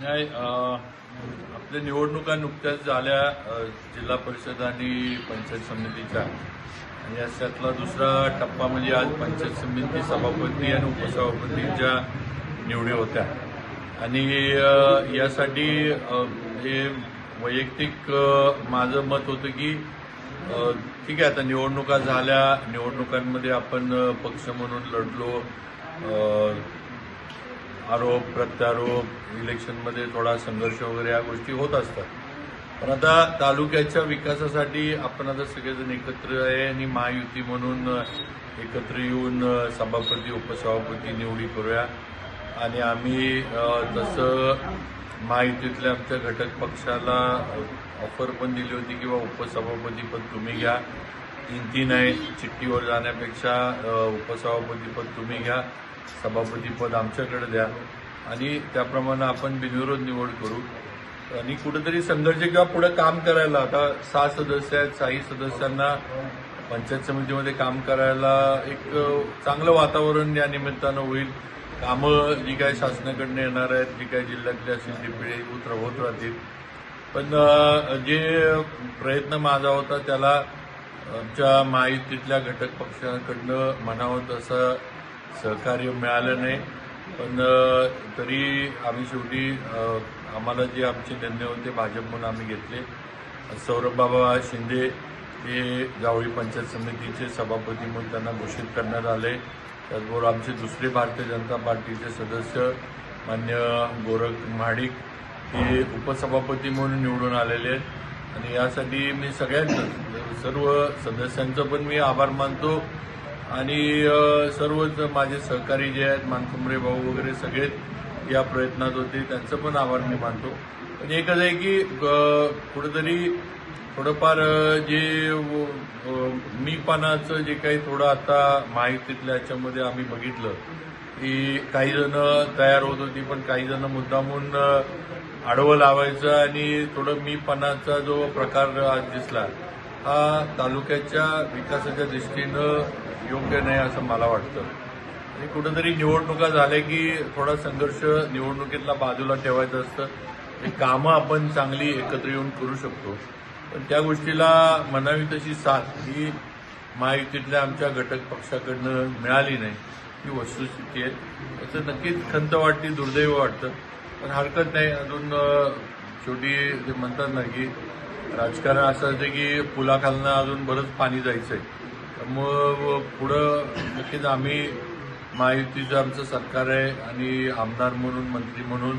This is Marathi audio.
नाही आपल्या निवडणुका नुकत्याच झाल्या जिल्हा परिषद आणि पंचायत समितीच्या आणि याच्यातला दुसरा टप्पा म्हणजे आज पंचायत समिती सभापती आणि उपसभापतींच्या निवडी होत्या आणि यासाठी हे वैयक्तिक माझं मत होतं की ठीक आहे आता निवडणुका झाल्या निवडणुकांमध्ये आपण पक्ष म्हणून लढलो आरोप प्रत्यारोप इलेक्शनमध्ये थोडा संघर्ष वगैरे या गोष्टी होत असतात पण आता तालुक्याच्या विकासासाठी आपण आता सगळेजण एकत्र आहे आणि महायुती म्हणून एकत्र येऊन सभापती उपसभापती निवडी करूया आणि आम्ही तसं महायुतीतल्या आमच्या घटक पक्षाला ऑफर पण दिली होती किंवा उपसभापती पद तुम्ही घ्या 3-3 आहे चिठ्ठीवर जाण्यापेक्षा उपसभापती पद तुम्ही घ्या सभापती पद आमच्याकडे द्या आणि त्याप्रमाणे आपण बिनविरोध निवड करू आणि कुठेतरी संघर्ष किंवा पुढे काम करायला आता 6 सदस्य आहेत 6 सदस्यांना पंचायत समितीमध्ये काम करायला एक चांगलं वातावरण या निमित्तानं होईल कामं जी काही शासनाकडनं येणार आहेत जी काही जिल्ह्यातली असेल ती पिढी होत राहतील पण जे प्रयत्न माझा होता त्याला आमच्या महायुतीतल्या घटक पक्षाकडनं म्हणावं तसं सहकार्य मिळालं नाही पण तरी आम्ही शेवटी आम्हाला जे आमचे निर्णय होते भाजप म्हणून आम्ही घेतले सौरभबाबा शिंदे हे जावळी पंचायत समितीचे सभापती म्हणून त्यांना घोषित करण्यात आले त्याचबरोबर आमचे दुसरे भारतीय जनता पार्टीचे सदस्य मान्य गोरख महाडिक हे उपसभापती म्हणून निवडून आलेले आहेत आणि यासाठी मी सगळ्यांचं सर्व सदस्यांचं पण मी आभार मानतो आणि सर्वच माझे सहकारी जे आहेत मानकुमरे भाऊ वगैरे सगळेच या प्रयत्नात होते त्यांचं पण आभार मी मानतो पण एकच आहे की कुठेतरी थोडंफार जे मीपणाचं जे काही थोडं आता महायुतीतल्या याच्यामध्ये आम्ही बघितलं की काही जण तयार होत होती पण काही जण मुद्दामून आडवं लावायचं आणि थोडं मीपणाचा जो प्रकार आज दिसला हा तालुक्याच्या विकासाच्या दृष्टीनं योग्य नाही असं मला वाटतं आणि कुठेतरी निवडणुका झाल्या की थोडा संघर्ष निवडणुकीतला बाजूला ठेवायचं असतं कामं आपण चांगली एकत्र येऊन करू शकतो पण त्या गोष्टीला म्हणावी तशी साथ ही महायुतीतल्या आमच्या घटक पक्षाकडनं मिळाली नाही ही वस्तुस्थिती आहे त्याचं नक्कीच खंत वाटते दुर्दैव वाटतं पण हरकत नाही अजून शेवटी ते म्हणतात ना की राजकारण असं असतं की पुलाखालनं अजून बरंच पाणी जायचं आहे त्यामुळं पुढं नक्कीच आम्ही महायुतीचं आमचं सरकार आहे आणि आमदार म्हणून मंत्री म्हणून